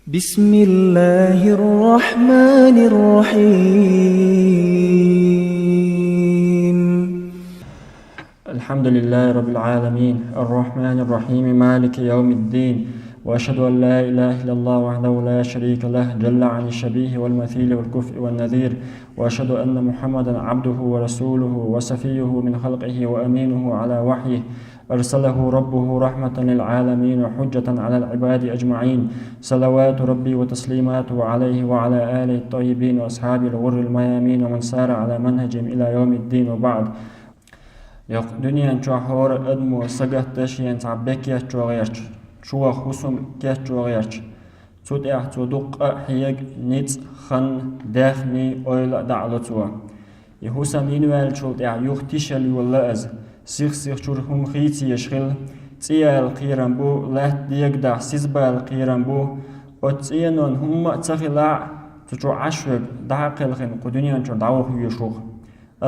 بسم الله الرحمن الرحيم. الحمد لله رب العالمين الرحمن الرحيم مالك يوم الدين، وأشهد أن لا إله إلا الله وحده لا شريك له جل عن الشبيه والمثيل والكفء والنذير، وأشهد أن محمدا عبده ورسوله وصفيه من خلقه وأمينه على وحيه، أرسله ربه رحمة للعالمين وحجة على العباد أجمعين، صلوات ربي وتسليماته عليه وعلى آله الطيبين وأصحابه الغر الميامين ومن سار على منهجهم إلى يوم الدين. وبعد. Yok dünyanın çoğur edmu sagatdaş yen tabbekiyat çoğuyarç. Çoğu husum kiyat çoğuyarç. Tut'ah tuduk hiyag nit khan dakhni oyla da'latuwa. Yhusam inwal chult'ah yuhtishal yullaz. Six churhum khiti yashkhil. Tiyal qiran bu laht diyagda sizbal qiran bu. Ot'iyanon humma tsakhila tuchu ashwag da'qil khin qudunyan chur da'uh yushukh.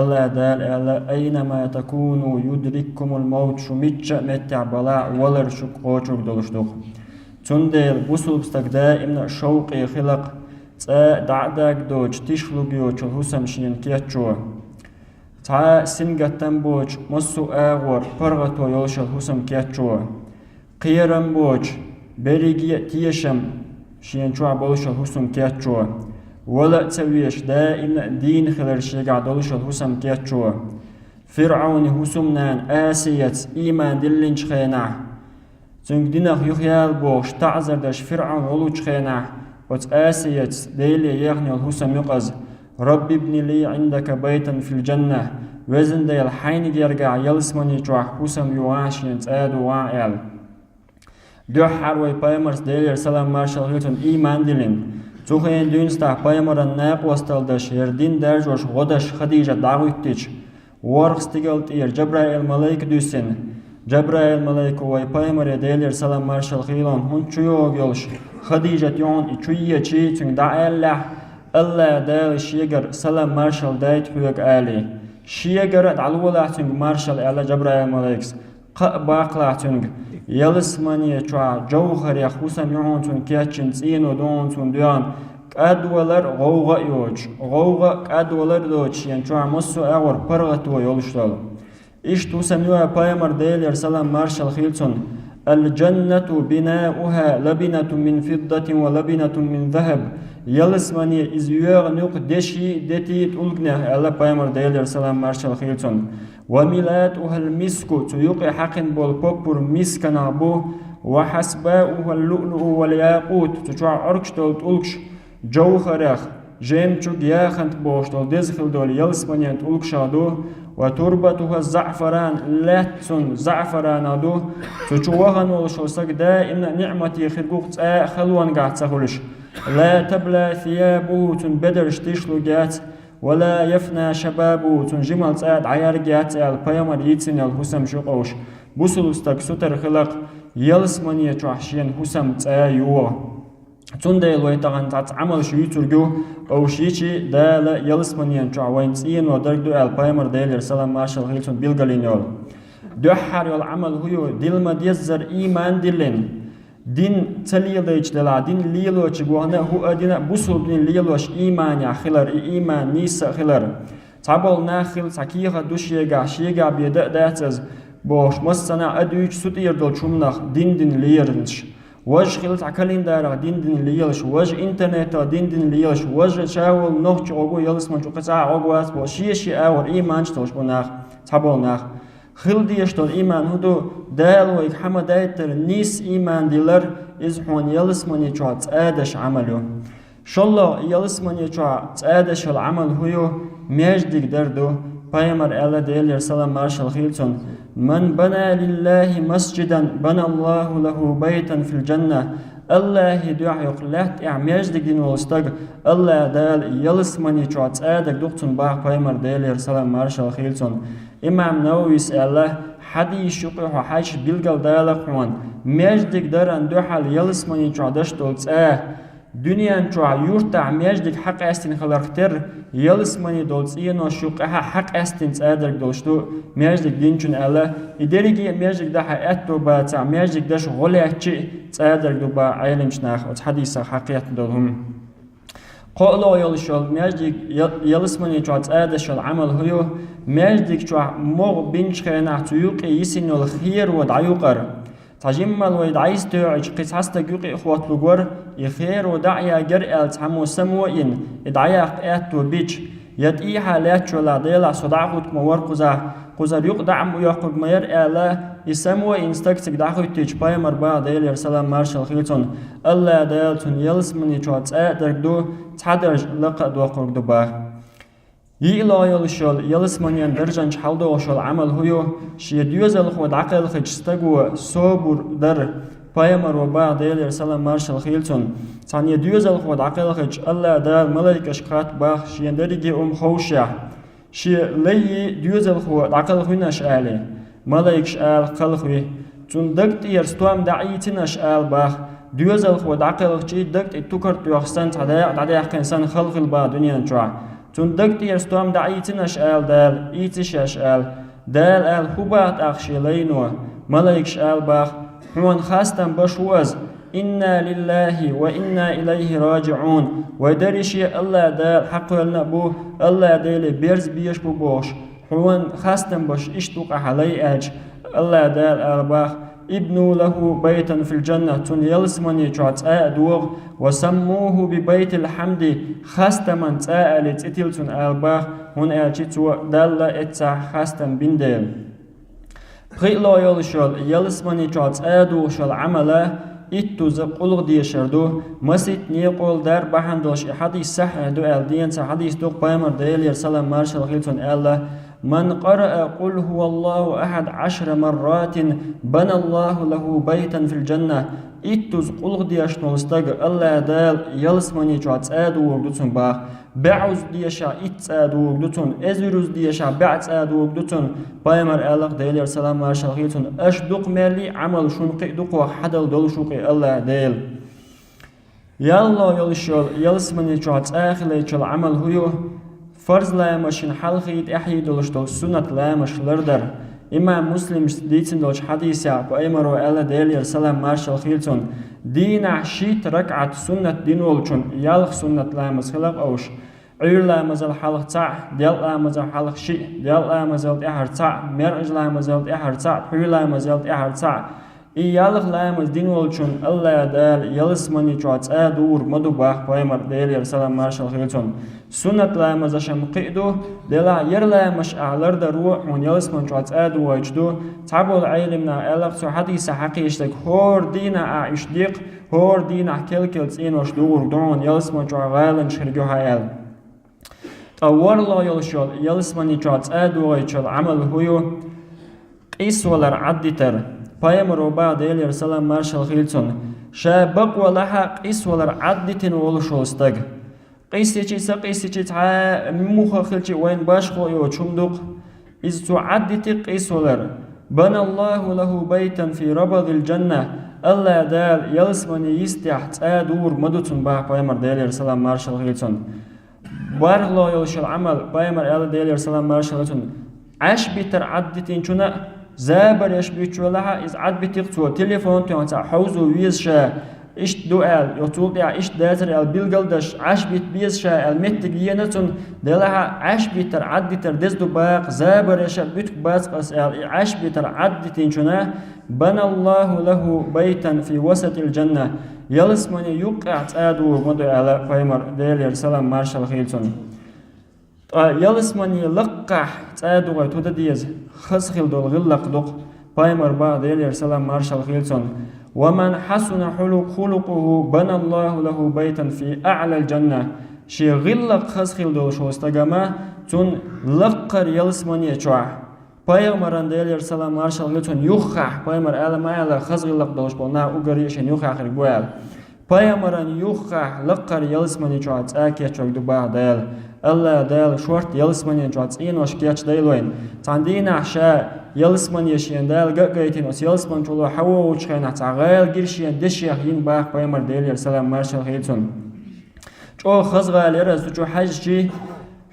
الله دال على أينما تكونوا يدرككم الموت شميتش متع بلاع ولر شك قوشك دولشدوخ تندل بوسلبستك دائما شوقي خلق دعدك دوش تشلوغيو چلحوسم شين كيتشو تا سنگتن بوش مسو آغور پرغتو يولشل حوسم كيتشو قيرم بوش بريگي تيشم شين چوع بولشل حوسم كيتشو ولا تسويش دائما دين خلال شيء دولش الحسم كيتشو فرعون حسمنان آسيت إيمان دلين شخينا زنك دينخ يخيال بوش تعذر داش فرعون ولو شخينا وت آسيت ديلي يغني الحسم يقز رب ابن لي عندك بيتا في الجنة وزن ديل حين يرجع يلسمني جوح حسم يواشين تآدو وائل دو حروي بايمرس ديلي سلام مارشال هيلتون إيمان دلين Zuhayın düğünstah payamaran naq vastaldaş yerdin derjoş godaş Khadija dağıttiç. Warqstigalt Cebrail malayk düsen. Cebrail malayk way payamare deyler salam marshal khilan hun çuyog yolş. Khadija yon içuye çi tün da Allah dal şigar salam marshal dayt huyag ali. Şigar dalwala tün marshal ala Cebrail malayks. Baqla tün يلسمانية شوا جوهر يخوسم يعون تون كياتشن تين ودون تون ديان كادولر غوغا يوج غوغا كادولر دوش ين شوا مسو أور برغتو يولشتال إيش توسم يوها بايمر ديلر سلام مارشال خيلتون الجنة بناؤها لبنة من فضة ولبنة من ذهب يلسمانية إز يوغ نوق دشي دتيت ألقنه ألا بايمر ديلر سلام مارشال خيلتون وميلاتها المسك تيوقي حقن بول بوبر مسكنا بو وحسباؤها اللؤلؤ والياقوت تشع عركش دول تلقش جوهرخ جيمچوك ياخنت بوش دول دزخل دول يلسمانيان تلقشادو وتربتها الزعفران لاتسون زعفران دو تشوهن ولشوسك دائما نعمتي خلقوق خلوان قاعد تخلش لا تبلى ثيابه تنبدرش تشلو جات ولا يفنى شبابه تنجمل ساعد عيار جات البيامر يتسن الحسم شقوش بوسلستك ستر خلق يلسمانية تحشين حسم تايوه تندل ويتغن تعمل شو يترجو أو شيء دال يلسمانية تعوين تين ودرجو البيامر ديلر سلام ماشال هيلتون بيلغالينيول دحر العمل هو دل ما ديزر إيمان دلين دين تليلش دلا دين ليلوش بوهنا هو أدينا بوسل دين ليلوش إيمان يا خلر إيمان نيسا خلر تابل ناخل تكيها دوشيغا شيغا بيدا داتز بوش مسنا أدوش سوتير دول شمناخ دين ليرنش وج خلت عكلين دارا دين ليلش وج إنترنت دين ليلش وج شاول نوش أوغو يلس من قطع أوغو أسبو شيشي أور إيمان شتوش بناخ تابل ناخ خلديش دول إيمان هدو دالو إك حمدايتر نيس إيمان ديلر إزحون يلسماني چوا تآدش عملو شالله يلسماني چوا تآدش العمل هيو ميجدك دردو بايمر ألا ديلر سلام مارشال خيلتون من بنى لله مسجدا بنى الله له بيتا في الجنة الله دعا يقلت ميجدك دين ولستاق الله دال يلسماني چوا تآدك دوقتون باق بايمر ديلر سلام مارشال خيلتون إمام نووي سأله حديث شقيح وحاش بيلقل دالق وان مجدك دران دوحال يلسماني چادش دولت دنيان شو يورتا ميجدك حق استن خلقتر يلسمني دولس إينو شوقها حق استن تقدر دولشتو ميجدك دينشون ألا إدريجي ميجدك ده حياتو باتا ميجدك ده شغله شيء تقدر دوبا عالم شناخ وتحديث حقيقة دولهم قولوا يلشول ميجدك يلسمني شو تقدر شو العمل هيو ميجدك شو مغ بنش خينا تيوقي يسنو الخير ودعيوقر تجمل ويدعيس توعج قيس حستا جوقي إخوات لغور يخير ودعيا جرئل تحمو سموئين إدعيا قياتو بيج يدئي حالات شولا ديلا صداقوت موار قزا ريق دعم ويقوق مير إعلا يسموئين ستكتك دعوه تيج باي مربا ديل يرسلام مارشال خيلتون الله ديلتون يلسمني جوات درقدو تحدرج لقد وقوق دباه يلا يلشول يلسمنيان درجان حالدو وشول عمل هيو شي ديوزل خود عقل خجستگو صبر در بايمر وبا ديل يرسلام مارشال خيلتون ثانية ديوزل خود عقل خج الله دال ملائكة شقات باخ شي درجي خوشة شي لي ديوزل خود عقل خويناش آلي ملائك شآل قلخوي تون دكت يرستوام دعيتنا شآل باخ ديوزل خود عقل خجي دكت اتوكرت يوخستان تعدايا كنسان خلق البا دنيا نشوع تون دكت يرستوام دعيتنا شآل دال ايتش شآل دال آل خوبات أخشي لينو ملائك شآل باخ حوان خاستن بشوز إنا لله وإنا إليه راجعون ودرشي الله دال حق النبو الله دال بيرز بيش بوش حوان خاستن بش اشتوق علي أج الله دال أرباخ ابنوا له بيتا في الجنة تون يلسمني جوات دوغ وسموه ببيت الحمد خاستمن تآلت اتلتون أرباخ هون أجتو دال اتسا خاستن بندل قيلو يلشول يلسمني جوات دوغ شل عمله اتو زقلغ ديشردو مسيت نيقول دار بحندوش حديث صح دو الدين حديث دوغ بايمر ديل يرسلم مارشال خيلتون الله من قرأ قل هو الله أحد 10 مرات بنى الله له بيتا في الجنة اتوز قلغ ديش نولستاق الله دال يلسمني جوات آدو وقدتون باخ بعوز ديشا اتسادو وقدتون ازيروز ديشا بعتسادو وقدتون بايمر آلق ديل يرسلام مارشال خيلتون اشدق مالي عمل شنقي دقو حدل دول شوقي الله ديل يالله يلشول يلسمني جوات آخلي جل عمل هيو فرض لا ماشين حلقيت احيي دولشتو سنة لا مش لردر إمام مسلم ديتن دوش حديثة بأمر وآلا ديل يرسلام مارشال خيلتون دين عشيت ركعة سنة دين ولچون يالخ سنة لا مسخلق أوش عير لا مزال حلق تاع ديال لا مزال حلق شي ديال لا مزال إحر تاع مرج لا مزال إحر تاع حير لا مزال إحر تاع يالخ لا مز دين ولچون الله دال يلسمني جوات دور مدو باخ بايمر ديل يرسلام مارشال خيلتون سنة لا مزاشم قيدو دلا ير لا مش أعلر دروح من يلسمن جوات دو وجدو تعبوا العلمنا ألق سو حديث حقيشتك هور دينا أعيش ديق هور دينا كل زين وش دور دون يلسمن جوات غالن شرجو هايل طور الله يلشول يلسمن جوات دو وجد عمل هيو قيس ولا عدتر بايمر وبا ديل يرسلام مارشال خيلتون شابق ولها قيس ولا عدتن ولشوستق قيسيتي تاع مخ خلتي وين باش خو يو چومدوق إذ تعدت قيس ولر بنى الله له بيتا في ربض الجنة الله دال يلسمني يستح دور مدوتن با بايمر ديل يرسلام مارشال خيلتون بارغ الله يلشل عمل بايمر ال ديل يرسلام مارشال خيلتون عش بيتر عدتين چونا زابر يش بيچولها إذ عد بيتقتو تليفون تاع حوزو ويزشا إيش دوال يطول يا إيش داتر البيلجلدش عش بيت بيزشا المتق ينتون دلها عش بيتر عدتر دزدو باق زابر يش بيت باس قس عش بيتر عدتين شنا بنى الله له بيتا في وسط الجنة يلسمني يقع تادو مدو على فايمر ديل يرسلام مارشال خيلتون يلسمني لقح تادو تودديز خسخل دول غلق دوق فايمر با ديل يرسلام مارشال خيلتون ومن حسن خلقه بنى الله له بيتا في أعلى الجنة شي غلق خسخل دول شوستغما تون لقر يلسمني چوع بايغمران ديل يرسلام مارشال خيلتون يخح بايمر ألم أعلى خسغلق دولش بولنا أغريشن يخح خير بوال بايغمران يخح لقر يلسمني چوع تاكي چوع دبا ديل الله ديل شورت يلسمني چوع تين وشكياچ ديلوين تاندينا شا يلسمن يشين دال قايتين وس يلسمن چولو حوا وچخينا تاغيل گيرشين دشيخ ين باخ بايمر ديل يرسلام مارشال خيلتون جو خزغال يرز جو حج جي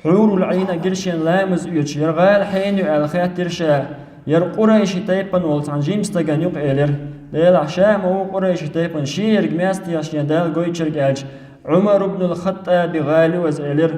حور العين قرشين لامز يوش يرغال حين يعالخات ترشا ير قريش تيبن والتان جيمس تغن يق إلير ديل عشاء مو قريش تيبن شير جماستي عشان دال قويتشر جالج عمر بن الخطاب غالي وزيلر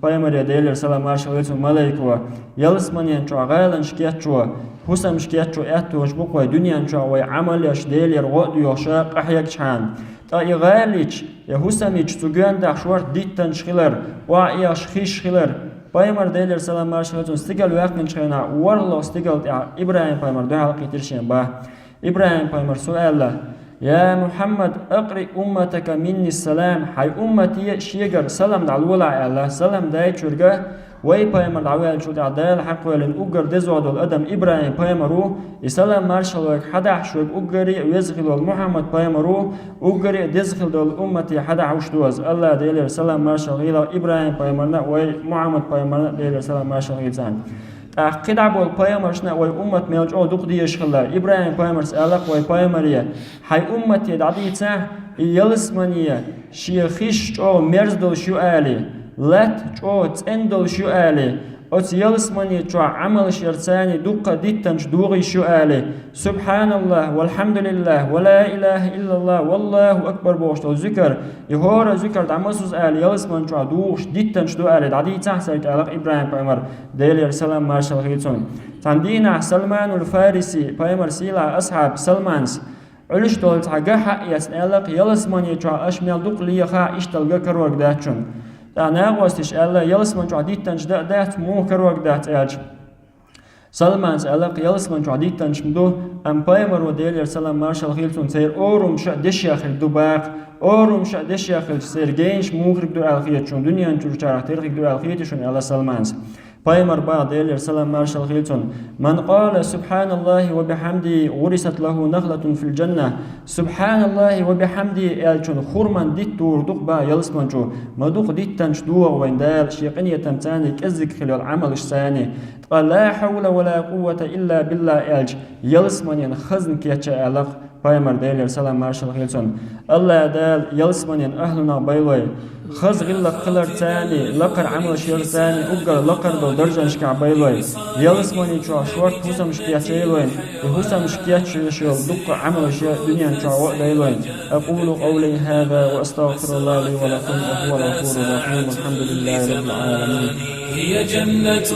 بايمر يديلر سلام عرش ملايكوا يلسمن ينشو غالن شكيتشوا حسام شكيتشو اتو شبقوا دنيا نشو وعمل يش ديلر غد يوشا قحيك شان تا يغاليش يا حساميش تغن دا شورت ديتن شخيلر وا خيش شخيلر بايمر ديلر سلام عرش استقل واقن شخينا ورلو استقل ابراهيم بايمر دو حلقه ترشين با ابراهيم بايمر سؤال يا محمد اقرئ امتك مني السلام حي امتي شيغر سلام دعولا الله سلام داي چورغا وي بايمر دعوال شو دال حق ولن اوغر دزود الادم ابراهيم بايمرو سلام مارشال حدا شو اوغري ويزخل محمد بايمرو اوغري دزخل دول امتي حدا وشدوز الله ديلر سلام مارشال غيلا ابراهيم بايمرنا وي محمد بايمرنا ديلر سلام مارشال غيزان قدع بول بايمرشنا وي امت ميلج او دوق ديش خلا ابراهيم بايمرس الاق وي بايمريا حي امتي دعيتا يلسمانيا شيخيش او مرزدل شو الي لات او تندل شو الي اوت يلسمانيا تو عمل شرساني دوق ديتنش دوغي شو الي سبحان الله والحمد لله ولا اله الا الله والله اكبر بوشت ذكر يهور ذكر دمسوس الي يلسمان تو دوش ديتنش دو الي دعيتا سيت الاق ابراهيم بايمر ديلر سلام مارشال خيتون تندينا سلمان الفارسي بايمر سيلا اصحاب سلمانس علش دول تعجح يسألك يلسمان يجوا أشمل دوق ليخا إشتلقى كروك داتشون أنا أقوستش ألا يلسمان جوا ديتنش دات مو كروك دات أج سلمان سألك يلسمان جوا ديتنش مدو أم بايمر وديلر سلام مارشال خيلتون سير أورم شا دشياخل دوباق أورم شا دشياخل سير جينش موغرق دو ألخيتشون دنيا نجور جارك ترغق دو ألخيتشون ألا سلمانس بايمر بعد ديلر سلام مارشال خيلتون من قال سبحان الله وبحمده ورثت له نخلة في الجنة سبحان الله وبحمده الچون خورمان ديت دور دوق با يلسمانجو مدوق ديت تنش دور وين دال شيقنية تمتاني كزك خلال عمل الثاني قال لا حول ولا قوة إلا بالله الج يلسمانين خزن كيتشا ألق بايمر ديلر سلام مارشال خيلتون الله دال يلسمانين أهلنا بايلوي خز غلا قلر تاني لقر عمل شير تاني أقر لقر دو درجة نشكع بايلوي يلسماني شو شورت حسام شكيات شيلوين وحسام شكيات شيل دق عمل شير دنيا نشع وقديلوين أقول قولي هذا وأستغفر الله لي ولكم وهو الغفور الرحيم والحمد لله رب العالمين هي جنة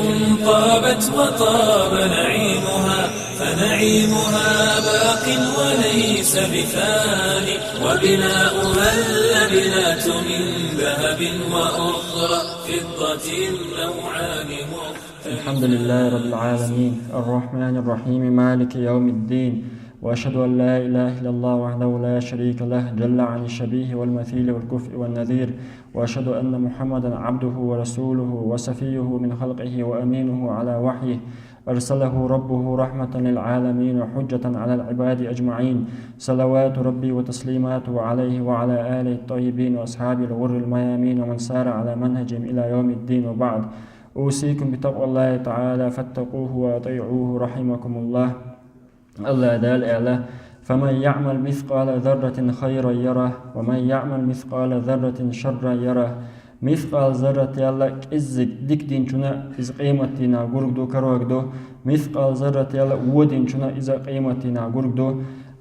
طابت وطاب نعيمها فنعيمها باق وليس بفاني وبناؤها اللبنات من ذهب وأخرى فضة نوعان مختلف. الحمد لله رب العالمين الرحمن الرحيم مالك يوم الدين وأشهد أن لا إله إلا الله وحده لا شريك له جل عن الشبيه والمثيل والكفء والنذير وأشهد أن محمدا عبده ورسوله وصفيه من خلقه وأمينه على وحيه أرسله ربه رحمة للعالمين وحجة على العباد أجمعين صلوات ربي وتسليماته عليه وعلى آله الطيبين وأصحابه الغر الميامين ومن سار على منهجهم إلى يوم الدين وبعد أوصيكم بتقوى الله تعالى فاتقوه وأطيعوه رحمكم الله الله دال إعلاه فمن يعمل مثقال ذرة خيرا يره ومن يعمل مثقال ذرة شرا يره مثقال ذرة يلا إزك ديك دين شنا إز قيمتنا غورك دو كروك دو مثقال ذرة يلا ودين شنا إز قيمتنا غورك دو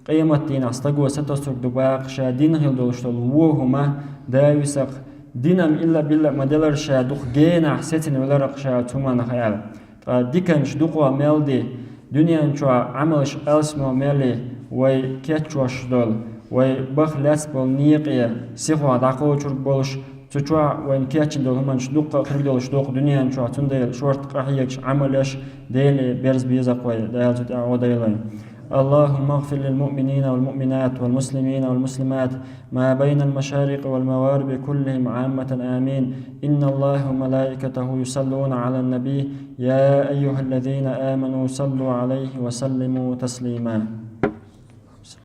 قيمتنا استقوى ستسرق دو باق شا دين هل دولشتل وهما داوسق دينم إلا بالله مدلر شا دوخ جينا حسيتن ولرق شا تومان خيال ديكنش دوقوا ميلدي دنيا نشوا عملش ألسمو ميلي وي كيتشوش دول وي بخ لاسبول نيقيا سيخوا داقو چورك بولش تشوا وين كيتشن دول همان شدوق خرج شدوق دنيا نشوا تندل شورت قرحيكش عملش ديلي بيرز بيزا قوي دايل تتعو دايلين اللهم اغفر للمؤمنين والمؤمنات والمسلمين والمسلمات ما بين المشارق والمغارب كلهم عامة آمين إن الله وملائكته يصلون على النبي يا أيها الذين آمنوا صلوا عليه وسلموا تسليما.